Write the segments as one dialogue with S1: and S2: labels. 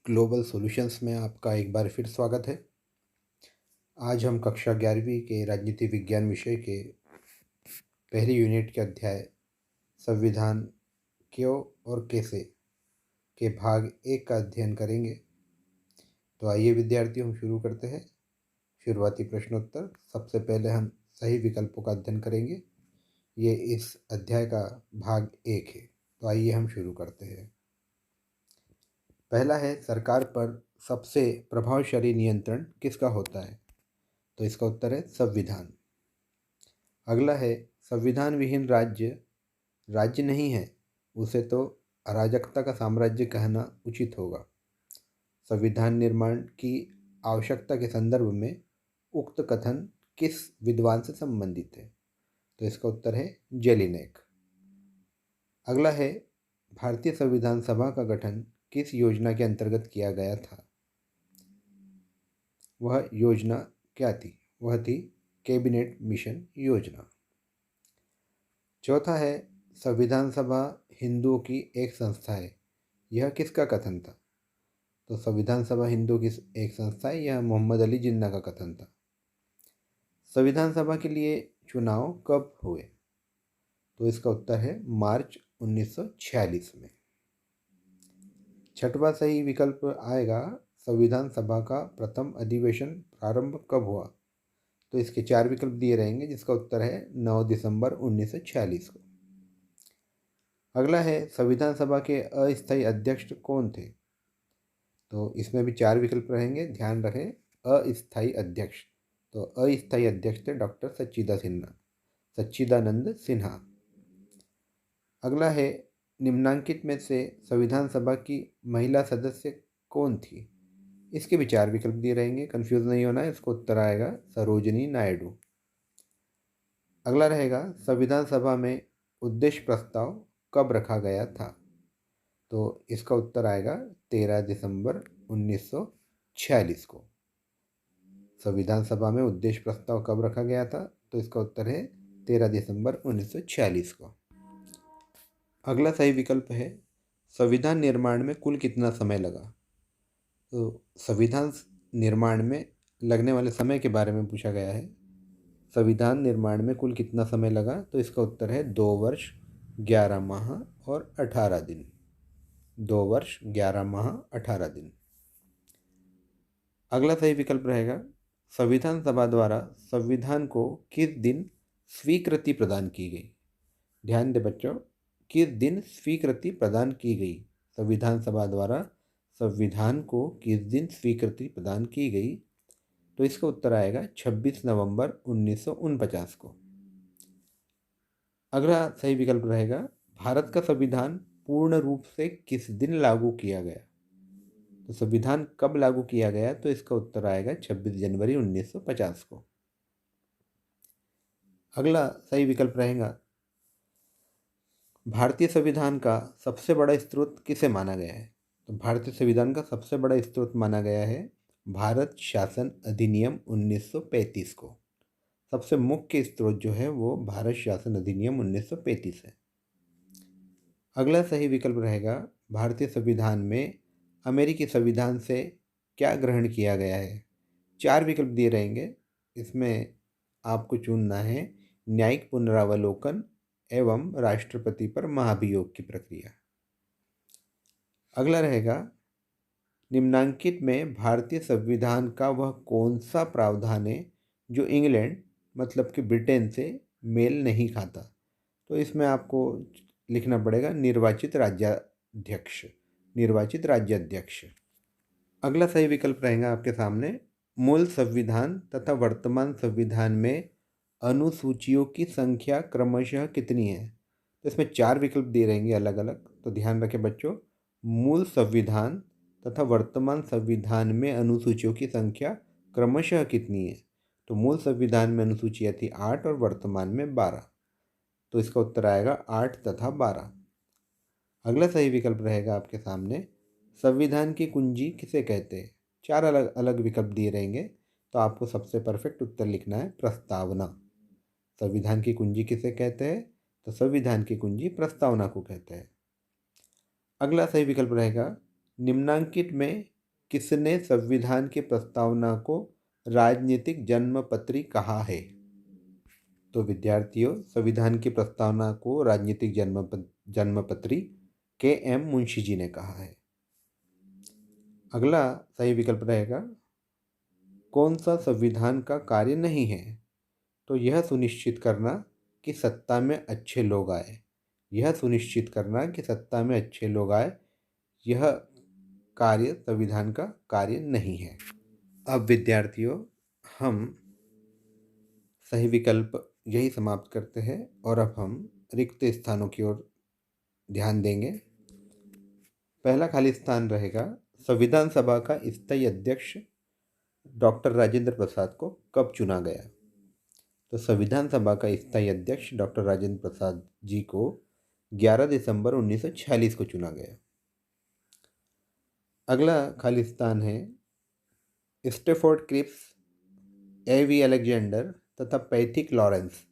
S1: Global solutions में आपका एक बार फिर स्वागत है। आज हम कक्षा 11वीं के राजनीति विज्ञान विषय के पहली यूनिट के अध्याय संविधान क्यों और कैसे के भाग 1 का अध्ययन करेंगे। तो आइए विद्यार्थियों, हम शुरू करते हैं। शुरुआती प्रश्नोत्तर। सबसे पहले हम सही विकल्पों का अध्ययन करेंगे। ये इस अध्याय का भाग 1 है। तो आइए हम शुरू करते हैं। पहला है, सरकार पर सबसे प्रभावशाली नियंत्रण किसका होता है? तो इसका उत्तर है संविधान। अगला है, संविधान विहीन राज्य राज्य नहीं है, उसे तो अराजकता का साम्राज्य कहना उचित होगा। संविधान निर्माण की आवश्यकता के संदर्भ में उक्त कथन किस विद्वान से संबंधित है? तो इसका उत्तर है जेलिनेक। अगला है, भारतीय संविधान सभा का गठन किस योजना के अंतर्गत किया गया था? वह योजना क्या थी? वह थी कैबिनेट मिशन योजना। चौथा है, संविधान सभा हिंदुओं की एक संस्था है, यह किसका कथन था? तो संविधान सभा हिंदुओं की एक संस्था है, यह मोहम्मद अली जिन्ना का कथन था। संविधान सभा के लिए चुनाव कब हुए? तो इसका उत्तर है मार्च 1946 में। छठवां सही विकल्प आएगा, संविधान सभा का प्रथम अधिवेशन प्रारंभ कब हुआ? तो इसके 4 विकल्प दिए रहेंगे, जिसका उत्तर है 9 दिसंबर 1946 को। अगला है, संविधान सभा के अस्थायी अध्यक्ष कौन थे? तो इसमें भी 4 विकल्प रहेंगे, ध्यान रखें। अस्थायी अध्यक्ष, तो अस्थायी अध्यक्ष थे डॉक्टर सच्चिदानंद सिन्हा। अगला है, निम्नांकित में से संविधान सभा की महिला सदस्य कौन थी? इसके भी 4 विकल्प दिए रहेंगे, कंफ्यूज नहीं होना है। इसको उत्तर आएगा सरोजिनी नायडू। अगला रहेगा, संविधान सभा में उद्देश्य प्रस्ताव कब रखा गया था? तो इसका उत्तर आएगा 13 दिसंबर 1946 को। संविधान सभा में उद्देश्य प्रस्ताव कब रखा गया था? तो इसका उत्तर है 13 दिसंबर 1946 को। अगला सही विकल्प है, संविधान निर्माण में कुल कितना समय लगा? तो संविधान निर्माण में लगने वाले समय के बारे में पूछा गया है। संविधान निर्माण में कुल कितना समय लगा? तो इसका उत्तर है 2 वर्ष 11 माह और 18 दिन। 2 वर्ष 11 माह 18 दिन। अगला सही विकल्प रहेगा, संविधान सभा द्वारा संविधान को किस दिन स्वीकृति प्रदान की गई? ध्यान दे बच्चों, किस दिन स्वीकृति प्रदान की गई? संविधान सभा द्वारा संविधान को किस दिन स्वीकृति प्रदान की गई? तो इसका उत्तर आएगा 26 नवंबर 1949 को। अगला सही विकल्प रहेगा, भारत का संविधान पूर्ण रूप से किस दिन लागू किया गया? तो संविधान कब लागू किया गया? तो इसका उत्तर आएगा 26 जनवरी 1950 को। अगला सही विकल्प रहेगा, भारतीय संविधान का सबसे बड़ा स्रोत किसे माना गया है? तो भारतीय संविधान का सबसे बड़ा स्रोत माना गया है भारत शासन अधिनियम 1935 को। सबसे मुख्य स्रोत जो है वो भारत शासन अधिनियम 1935 है। अगला सही विकल्प रहेगा, भारतीय संविधान में अमेरिकी संविधान से क्या ग्रहण किया गया है? 4 विकल्प दिए रहेंगे, इसमें आपको चुनना है न्यायिक पुनरावलोकन एवं राष्ट्रपति पर महाभियोग की प्रक्रिया। अगला रहेगा, निम्नांकित में भारतीय संविधान का वह कौन सा प्रावधान है जो इंग्लैंड मतलब कि ब्रिटेन से मेल नहीं खाता? तो इसमें आपको लिखना पड़ेगा निर्वाचित राज्याध्यक्ष। अगला सही विकल्प रहेगा आपके सामने, मूल संविधान तथा वर्तमान संविधान में अनुसूचियों की संख्या क्रमशः कितनी है? तो इसमें 4 विकल्प दिए रहेंगे अलग अलग, तो ध्यान रखें बच्चों। मूल संविधान तथा वर्तमान संविधान में अनुसूचियों की संख्या क्रमशः कितनी है? तो मूल संविधान में अनुसूचियाँ थी 8 और वर्तमान में 12, तो इसका उत्तर आएगा 8 तथा 12। अगला सही विकल्प रहेगा आपके सामने, संविधान की कुंजी किसे कहते हैं? 4 अलग अलग विकल्प दिए रहेंगे, तो आपको सबसे परफेक्ट उत्तर लिखना है प्रस्तावना। संविधान की कुंजी किसे कहते हैं? तो संविधान की कुंजी प्रस्तावना को कहते हैं। अगला सही विकल्प रहेगा, निम्नांकित में किसने संविधान की प्रस्तावना को राजनीतिक जन्मपत्री कहा है? तो विद्यार्थियों, संविधान की प्रस्तावना को राजनीतिक जन्मपत्री के.एम. मुंशी जी ने कहा है। अगला सही विकल्प रहेगा, कौन सा संविधान का कार्य नहीं है? तो यह सुनिश्चित करना कि सत्ता में अच्छे लोग आए। यह सुनिश्चित करना कि सत्ता में अच्छे लोग आए, यह कार्य संविधान का कार्य नहीं है। अब विद्यार्थियों, हम सही विकल्प यही समाप्त करते हैं और अब हम रिक्त स्थानों की ओर ध्यान देंगे। पहला खाली स्थान रहेगा, संविधान सभा का स्थायी अध्यक्ष डॉक्टर राजेंद्र प्रसाद को कब चुना गया? तो संविधान सभा का स्थायी अध्यक्ष डॉक्टर राजेंद्र प्रसाद जी को 11 दिसंबर 1946 को चुना गया। अगला खाली स्थान है, स्टेफोर्ड क्रिप्स, ए.वी. अलेक्जेंडर तथा पैथिक लॉरेंस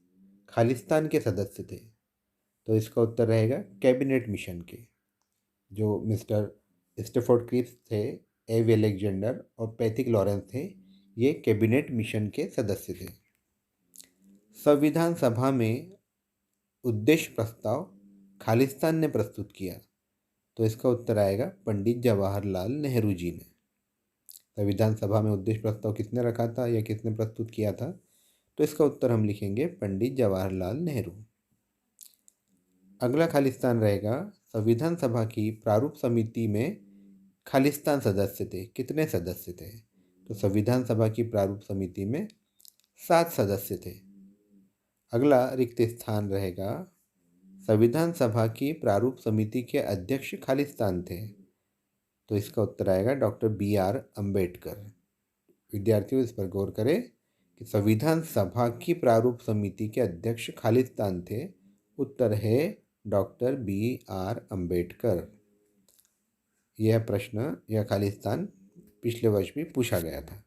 S1: खालिस्तान के सदस्य थे। तो इसका उत्तर रहेगा कैबिनेट मिशन के। जो मिस्टर स्टेफोर्ड क्रिप्स थे, ए.वी. अलेक्जेंडर और पैथिक लॉरेंस थे, ये कैबिनेट मिशन के सदस्य थे। संविधान सभा में उद्देश्य प्रस्ताव खालिस्तान ने प्रस्तुत किया। तो इसका उत्तर आएगा पंडित जवाहरलाल नेहरू जी ने। संविधान सभा में उद्देश्य प्रस्ताव किसने रखा था या किसने प्रस्तुत किया था? तो इसका उत्तर हम लिखेंगे पंडित जवाहरलाल नेहरू। अगला खालिस्तान रहेगा, संविधान सभा की प्रारूप समिति में खालिस्तान सदस्य थे। कितने सदस्य थे? तो संविधान सभा की प्रारूप समिति में 7 सदस्य थे। अगला रिक्त स्थान रहेगा, संविधान सभा की प्रारूप समिति के अध्यक्ष खालिस्तान थे। तो इसका उत्तर आएगा डॉक्टर B.R. अम्बेडकर। विद्यार्थियों, इस पर गौर करें कि संविधान सभा की प्रारूप समिति के अध्यक्ष खालिस्तान थे। उत्तर है डॉक्टर B.R. अम्बेडकर। यह प्रश्न, यह खालिस्तान पिछले वर्ष भी पूछा गया था।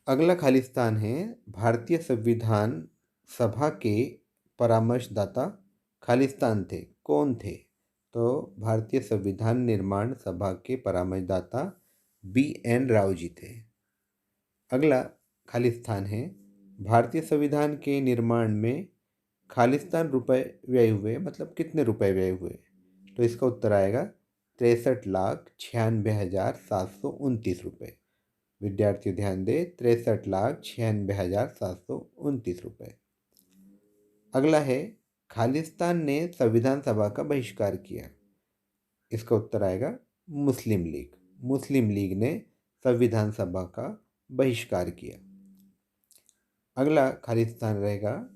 S1: अगला खालिस्तान है, भारतीय संविधान सभा के परामर्शदाता खालिस्तान थे। कौन थे? तो भारतीय संविधान निर्माण सभा के परामर्शदाता B.N. राव जी थे। अगला खालिस्तान है, भारतीय संविधान के निर्माण में खालिस्तान रुपए व्यय हुए, मतलब कितने रुपए व्यय हुए? तो इसका उत्तर आएगा 63,96,729 रुपये। विद्यार्थी ध्यान दें, 63,96,729 रुपये। अगला है, खालिस्तान ने संविधान सभा का बहिष्कार किया। इसका उत्तर आएगा मुस्लिम लीग। मुस्लिम लीग ने संविधान सभा का बहिष्कार किया। अगला खालिस्तान रहेगा,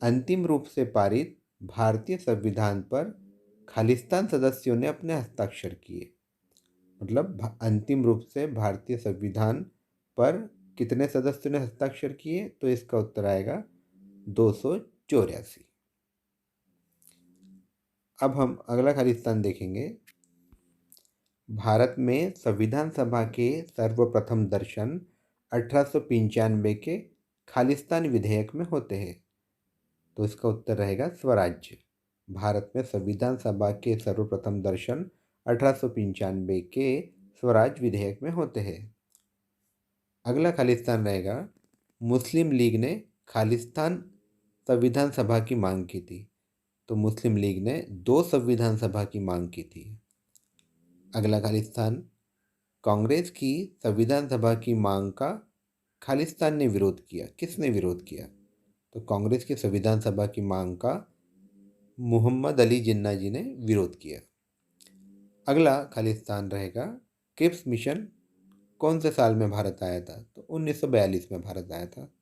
S1: अंतिम रूप से पारित भारतीय संविधान पर खालिस्तान सदस्यों ने अपने हस्ताक्षर किए। मतलब अंतिम रूप से भारतीय संविधान पर कितने सदस्यों ने हस्ताक्षर किए? तो इसका उत्तर आएगा 284। अब हम अगला खालिस्तान देखेंगे। भारत में संविधान सभा के सर्वप्रथम दर्शन 1895 के खालिस्तान विधेयक में होते हैं। तो इसका उत्तर रहेगा स्वराज्य। भारत में संविधान सभा के सर्वप्रथम दर्शन 1895 के स्वराज विधेयक में होते हैं। अगला खालिस्तान रहेगा, मुस्लिम लीग ने खालिस्तान संविधान सभा की मांग की थी। तो मुस्लिम लीग ने 2 संविधान सभा की मांग की थी। अगला खालिस्तान, कांग्रेस की संविधान सभा की मांग का खालिस्तान ने विरोध किया। किसने विरोध किया? तो कांग्रेस की संविधान सभा की मांग का मोहम्मद अली जिन्ना जी ने विरोध किया। अगला खालिस्तान रहेगा, क्रिप्स मिशन कौन से साल में भारत आया था? तो 1942 में भारत आया था।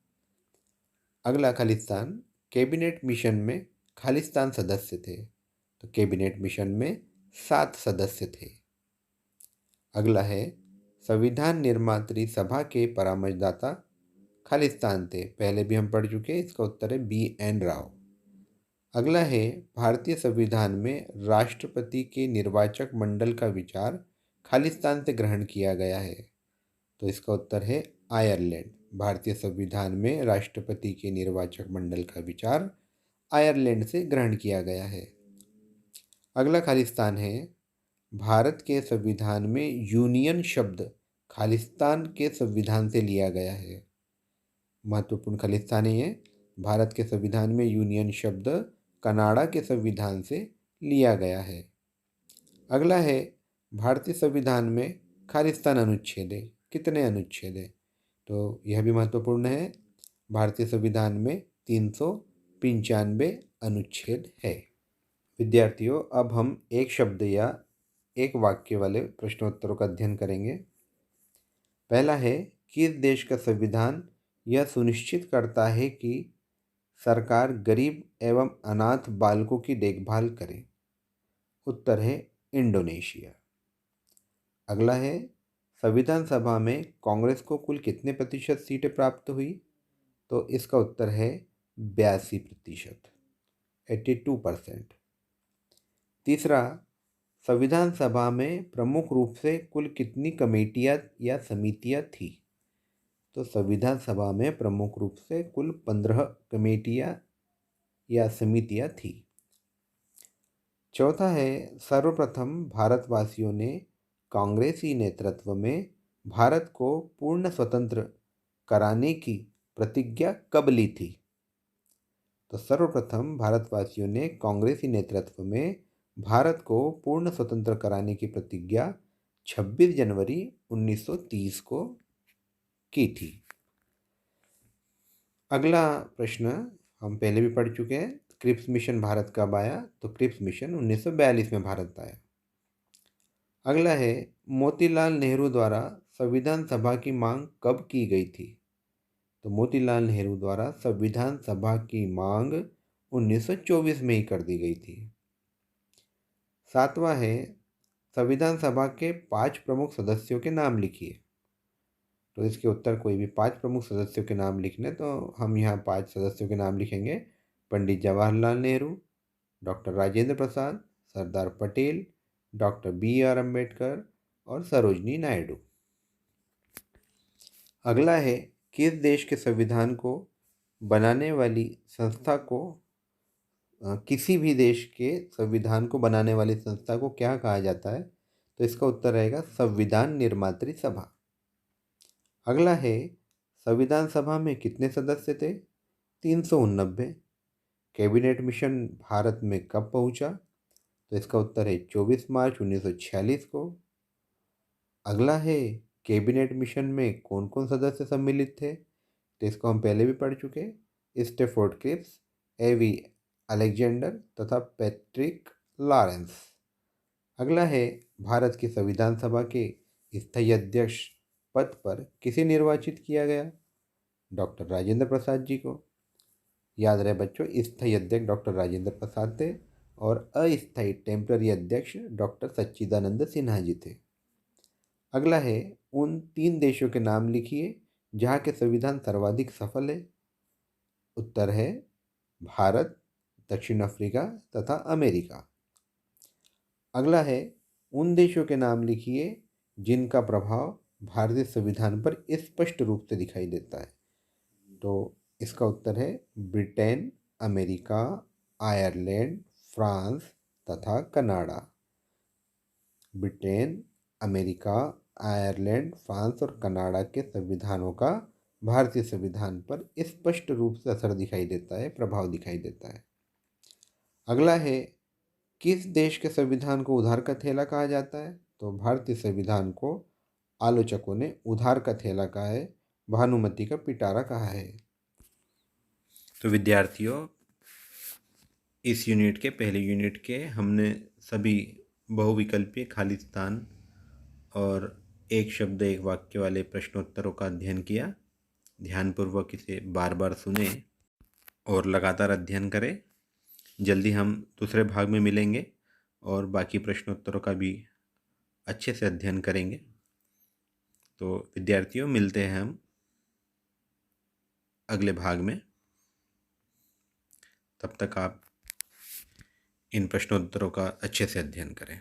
S1: अगला खालिस्तान, कैबिनेट मिशन में खालिस्तान सदस्य थे। तो कैबिनेट मिशन में 7 सदस्य थे। अगला है, संविधान निर्मात्री सभा के परामर्शदाता खालिस्तान थे। पहले भी हम पढ़ चुके हैं, इसका उत्तर है B.N. राव। अगला है, भारतीय संविधान में राष्ट्रपति के निर्वाचक मंडल का विचार खालिस्तान से ग्रहण किया गया है। तो इसका उत्तर है आयरलैंड। भारतीय संविधान में राष्ट्रपति के निर्वाचक मंडल का विचार आयरलैंड से ग्रहण किया गया है। अगला खालिस्तान है, भारत के संविधान में यूनियन शब्द खालिस्तान के संविधान से लिया गया है? महत्वपूर्ण खालिस्तान है। भारत के संविधान में यूनियन शब्द कनाडा के संविधान से लिया गया है। अगला है, भारतीय संविधान में खालिस्तान अनुच्छेद है, कितने अनुच्छेद है? तो यह भी महत्वपूर्ण है। भारतीय संविधान में 395 अनुच्छेद है। विद्यार्थियों, अब हम एक शब्द या एक वाक्य वाले प्रश्नोत्तरों का अध्ययन करेंगे। पहला है, किस देश का संविधान यह सुनिश्चित करता है कि सरकार गरीब एवं अनाथ बालकों की देखभाल करे? उत्तर है इंडोनेशिया। अगला है, संविधान सभा में कांग्रेस को कुल कितने प्रतिशत सीटें प्राप्त हुई? तो इसका उत्तर है 82%, 82%। तीसरा, संविधान सभा में प्रमुख रूप से कुल कितनी कमेटियां या समितियां थी? तो संविधान सभा में प्रमुख रूप से कुल 15 कमेटियां या समितियां थी। चौथा है, सर्वप्रथम भारतवासियों ने कांग्रेसी नेतृत्व में भारत को पूर्ण स्वतंत्र कराने की प्रतिज्ञा कब ली थी? तो सर्वप्रथम भारतवासियों ने कांग्रेसी नेतृत्व में भारत को पूर्ण स्वतंत्र कराने की प्रतिज्ञा 26 जनवरी 1930 को की थी। अगला प्रश्न हम पहले भी पढ़ चुके हैं। क्रिप्स मिशन भारत कब आया? तो क्रिप्स मिशन 1942 में भारत आया। अगला है, मोतीलाल नेहरू द्वारा संविधान सभा की मांग कब की गई थी? तो मोतीलाल नेहरू द्वारा संविधान सभा की मांग 1924 में ही कर दी गई थी। सातवां है, संविधान सभा के 5 प्रमुख सदस्यों के नाम लिखिए। तो इसके उत्तर कोई भी 5 प्रमुख सदस्यों के नाम लिखने, तो हम यहाँ 5 सदस्यों के नाम लिखेंगे। Pandit Jawaharlal Nehru, doctor Rajendra Prasad, Sardar Patel, doctor BR Ambedkar और सरोजनी नायडू। अगला है, किस देश के संविधान को बनाने वाली संस्था को किसी भी देश के संविधान को बनाने वाली संस्था को क्या कहा जाता है? तो इसका उत्तर रहेगा संविधान निर्मात्री सभा। अगला है, संविधान सभा में कितने सदस्य थे? 389। कैबिनेट मिशन भारत में कब पहुंचा? तो इसका उत्तर है 24 मार्च 1946 को। अगला है, कैबिनेट मिशन में कौन कौन सदस्य सम्मिलित थे? तो इसको हम पहले भी पढ़ चुके, स्टेफोर्ड क्रिप्स, AV अलेक्जेंडर तथा पैट्रिक लॉरेंस। अगला है, भारत की संविधान सभा के स्थायी अध्यक्ष पद पर किसे निर्वाचित किया गया? डॉक्टर राजेंद्र प्रसाद जी को। याद रहे बच्चों, स्थायी अध्यक्ष डॉक्टर राजेंद्र प्रसाद थे और अस्थायी टेम्पररी अध्यक्ष डॉक्टर सच्चिदानंद सिन्हा जी थे। अगला है, उन 3 देशों के नाम लिखिए जहाँ के संविधान सर्वाधिक सफल है। उत्तर है भारत, दक्षिण अफ्रीका तथा अमेरिका। अगला है, उन देशों के नाम लिखिए जिनका प्रभाव भारतीय संविधान पर स्पष्ट रूप से दिखाई देता है। तो इसका उत्तर है ब्रिटेन, अमेरिका, आयरलैंड, फ्रांस तथा Canada. Britain, America, Ireland, France और कनाडा के संविधानों का भारतीय संविधान पर स्पष्ट रूप से असर दिखाई देता है, प्रभाव दिखाई देता है। अगला है, किस देश के संविधान को उधार का थैला कहा जाता है? तो भारतीय संविधान को आलोचकों ने उधार का थैला कहा है, भानुमति का पिटारा कहा है। तो विद्यार्थियों, इस यूनिट के पहले यूनिट के हमने सभी बहुविकल्पीय खालिस्तान और एक शब्द एक वाक्य वाले प्रश्नोत्तरों का अध्ययन किया। ध्यानपूर्वक इसे बार बार सुने और लगातार अध्ययन करें। जल्दी हम दूसरे भाग में मिलेंगे और बाकी प्रश्नोत्तरों का भी अच्छे से अध्ययन करेंगे। तो विद्यार्थियों, मिलते हैं हम अगले भाग में। तब तक आप इन प्रश्नोत्तरों का अच्छे से अध्ययन करें।